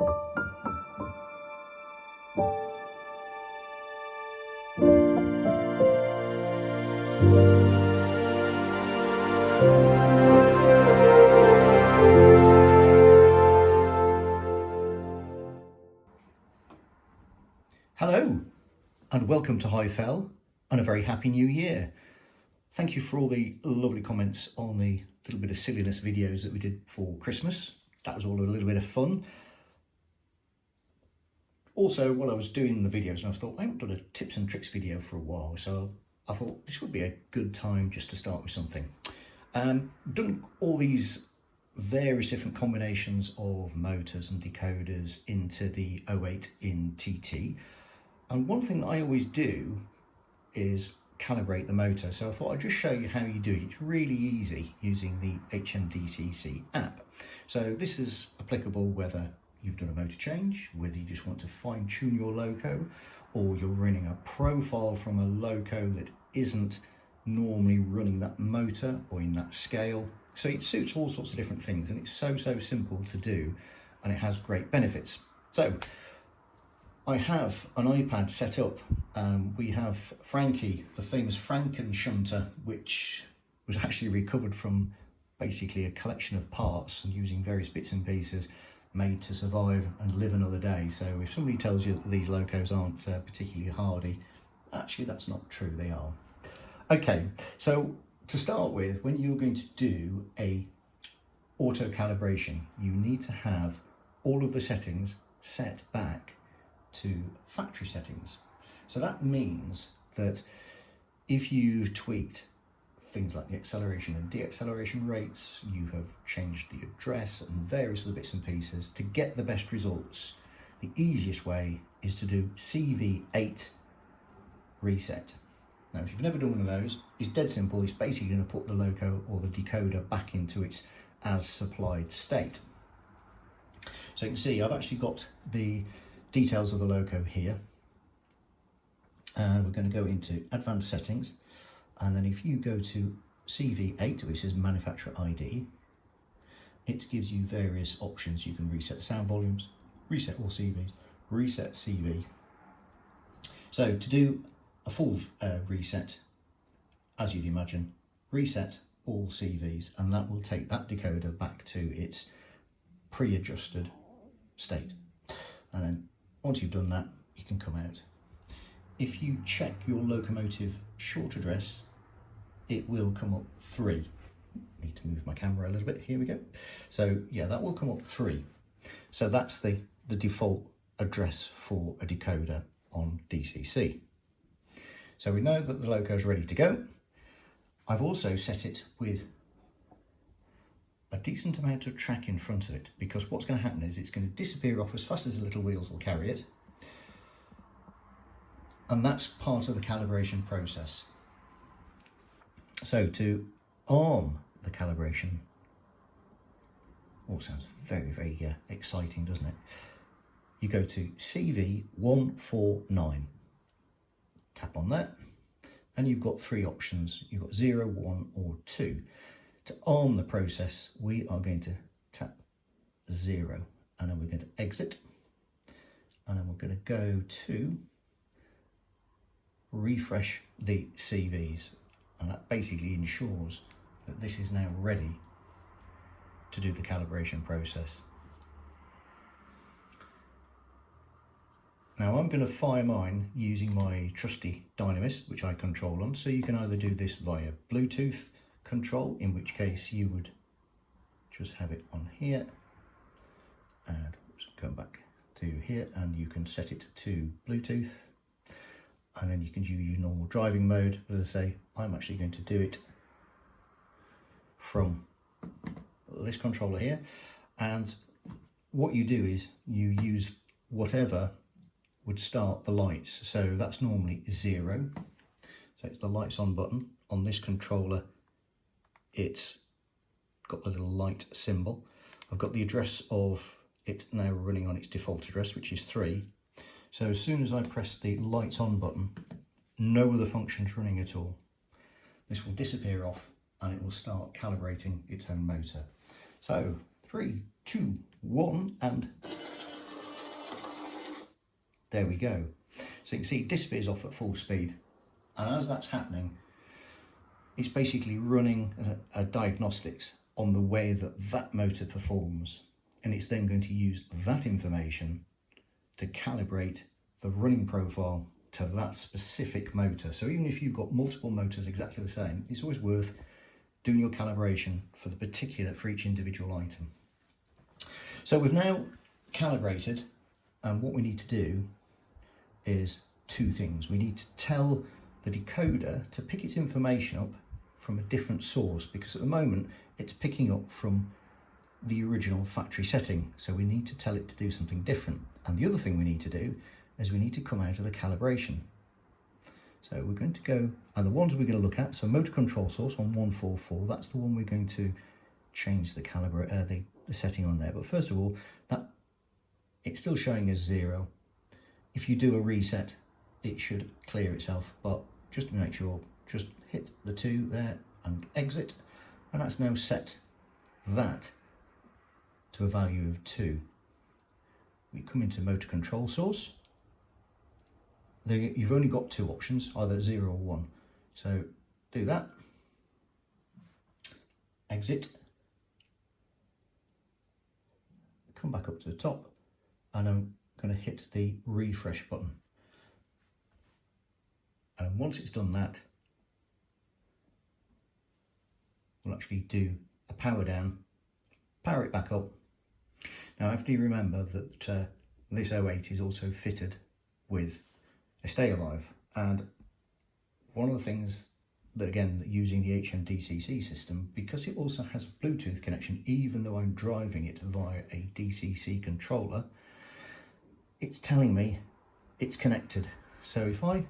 Hello and welcome to High Fell and a very happy new year. Thank you for all the lovely comments on the little bit of silliness videos that we did for Christmas. That was all a little bit of fun. Also, while I was doing the videos, and I thought I haven't done a tips and tricks video for a while, so I thought this would be a good time just to start with something. Done all these various different combinations of motors and decoders into the 08 in TT. And one thing that I always do is calibrate the motor. So I thought I'd just show you how you do it. It's really easy using the HM DCC app. So this is applicable whether you've done a motor change, whether you just want to fine tune your loco, or you're running a profile from a loco that isn't normally running that motor or in that scale. So it suits all sorts of different things, and it's so simple to do, and it has great benefits. So I have an iPad set up. We have Frankie, the famous Franken shunter, which was actually recovered from basically a collection of parts and using various bits and pieces made to survive and live another day. So if somebody tells you that these locos aren't particularly hardy, actually that's not true, they are. Okay, so to start with, when you're going to do a auto calibration, you need to have all of the settings set back to factory settings. So that means that if you've tweaked things like the acceleration and deacceleration rates, you have changed the address and various other bits and pieces to get the best results, the easiest way is to do CV8 reset. Now, if you've never done one of those, it's dead simple. It's basically going to put the loco or the decoder back into its as supplied state. So you can see I've actually got the details of the loco here, and we're going to go into advanced settings, and then if you go to CV8, which is manufacturer ID, it gives you various options. You can reset the sound volumes, reset all CVs, reset CV. So to do a full reset, as you'd imagine, reset all CVs, and that will take that decoder back to its pre-adjusted state. And then once you've done that, you can come out. If you check your locomotive short address, it will come up 3. Need to move my camera a little bit. Here we go. So yeah, that will come up 3. So that's the default address for a decoder on DCC. So we know that the loco is ready to go. I've also set it with a decent amount of track in front of it, because what's going to happen is it's going to disappear off as fast as the little wheels will carry it, and that's part of the calibration process. So to arm the calibration, all sounds very exciting, doesn't it? You go to CV149, tap on that, and you've got 3 options. You've got 0, 1 or 2. To arm the process, we are going to tap 0, and then we're going to exit, and then we're going to go to refresh the CVs, and that basically ensures that this is now ready to do the calibration process. Now I'm going to fire mine using my trusty Dynamist, which I control on, so you can either do this via Bluetooth control, in which case you would just have it on here, and go back to here, and you can set it to Bluetooth, and then you can use your normal driving mode. As I say, I'm actually going to do it from this controller here, and what you do is you use whatever would start the lights. So that's normally 0, so it's the lights on button. On this controller, it's got the little light symbol. I've got the address of it now running on its default address, which is 3. So as soon as I press the lights on button, no other functions running at all. This will disappear off and it will start calibrating its own motor. So 3, 2, 1, and there we go. So you can see it disappears off at full speed. And as that's happening, it's basically running a diagnostics on the way that that motor performs. And it's then going to use that information to calibrate the running profile to that specific motor. So even if you've got multiple motors exactly the same, it's always worth doing your calibration for each individual item. So we've now calibrated, and what we need to do is two things. We need to tell the decoder to pick its information up from a different source, because at the moment it's picking up from the original factory setting. So we need to tell it to do something different. And the other thing we need to do is we need to come out of the calibration. So we're going to go, and the ones we're going to look at, so motor control source on 144, that's the one we're going to change the the setting on there. But first of all, that it's still showing as 0. If you do a reset, it should clear itself, but just to make sure, just hit the 2 there and exit, and that's now set that to a value of 2. We come into motor control source. You've only got 2 options, either 0 or 1. So do that, exit, come back up to the top, and I'm going to hit the refresh button. And once it's done that, we'll actually do a power down, power it back up. Now after you remember that this 08 is also fitted with a stay alive, and one of the things that, again, using the HM DCC system, because it also has a Bluetooth connection, even though I'm driving it via a DCC controller, it's telling me it's connected. So if I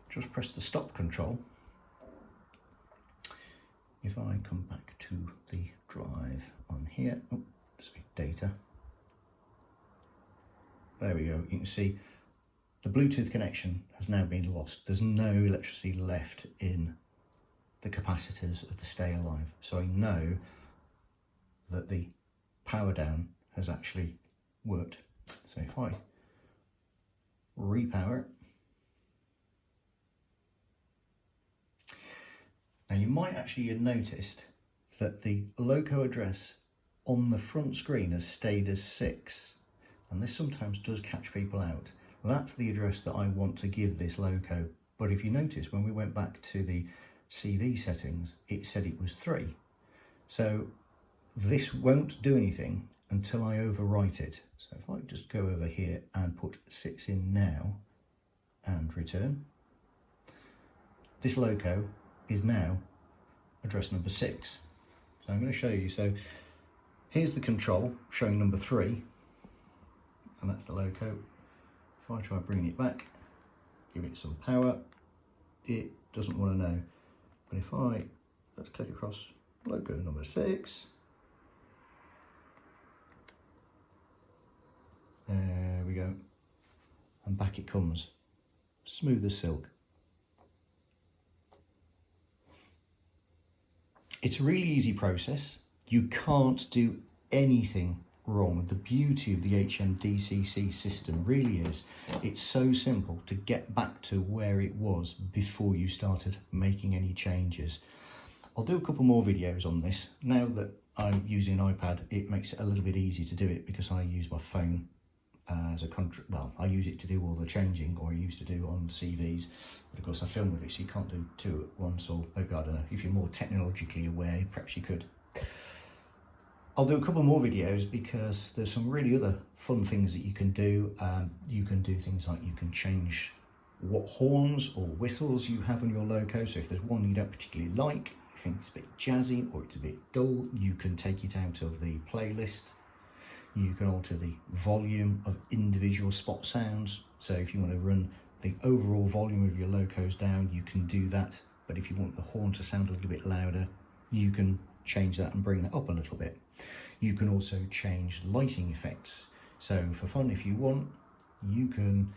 just press the stop control, if I come back to the drive on here, oh, sorry, data, there we go, you can see the Bluetooth connection has now been lost. There's no electricity left in the capacitors of the stay alive. So I know that the power down has actually worked. So if I repower it, now you might actually have noticed that the loco address on the front screen has stayed as 6, and this sometimes does catch people out. That's the address that I want to give this loco, but if you notice, when we went back to the CV settings, it said it was 3. So this won't do anything until I overwrite it. So if I just go over here and put 6 in now and return, this loco is now address number 6. So I'm going to show you. So here's the control showing number 3, and that's the loco. If I try bringing it back, give it some power, it doesn't want to know. But if let's click across loco number 6, there we go, and back it comes, smooth as silk. It's a really easy process. You can't do anything wrong. The beauty of the HM DCC system really is, it's so simple to get back to where it was before you started making any changes. I'll do a couple more videos on this. Now that I'm using an iPad, it makes it a little bit easier to do it, because I use my phone as a I use it to do all the changing, or I used to do on CVs, but of course I film with it, so you can't do 2 at once, or maybe, I don't know, if you're more technologically aware, perhaps you could. I'll do a couple more videos because there's some really other fun things that you can do. You can do things like you can change what horns or whistles you have on your loco. So if there's one you don't particularly like, you think it's a bit jazzy or it's a bit dull, you can take it out of the playlist. You can alter the volume of individual spot sounds. So if you want to run the overall volume of your locos down, you can do that. But if you want the horn to sound a little bit louder, you can change that and bring that up a little bit. You can also change lighting effects. So for fun, if you want, you can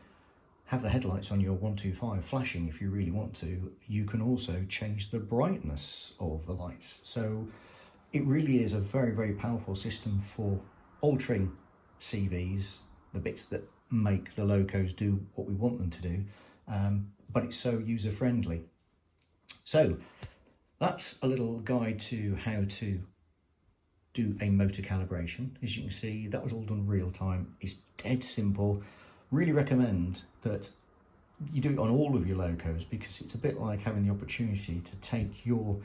have the headlights on your 125 flashing if you really want to. You can also change the brightness of the lights. So it really is a very, very powerful system for altering CVs, the bits that make the locos do what we want them to do, but it's so user friendly. So that's a little guide to how to do a motor calibration. As you can see, that was all done real time. It's dead simple. Really recommend that you do it on all of your locos, because it's a bit like having the opportunity to take your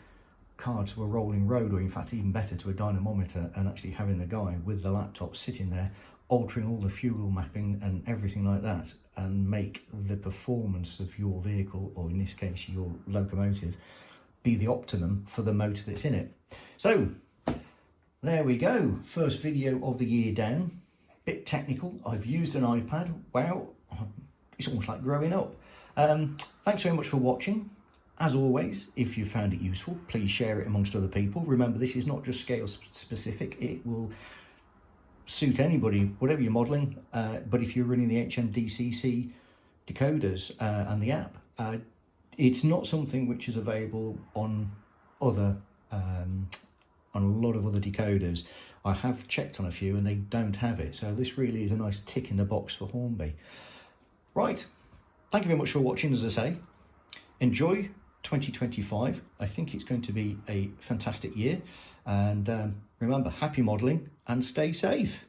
car to a rolling road, or in fact even better, to a dynamometer, and actually having the guy with the laptop sitting there altering all the fuel mapping and everything like that, and make the performance of your vehicle, or in this case your locomotive, be the optimum for the motor that's in it. So there we go, first video of the year down. Bit technical, I've used an iPad. Wow, it's almost like growing up. Thanks very much for watching. As always, if you found it useful, please share it amongst other people. Remember, this is not just scale specific, it will suit anybody, whatever you're modelling. But if you're running the HM DCC decoders and the app, it's not something which is available on other on a lot of other decoders. I have checked on a few and they don't have it, so this really is a nice tick in the box for Hornby. Right, thank you very much for watching. As I say, enjoy 2025. I think it's going to be a fantastic year, and remember, happy modelling and stay safe.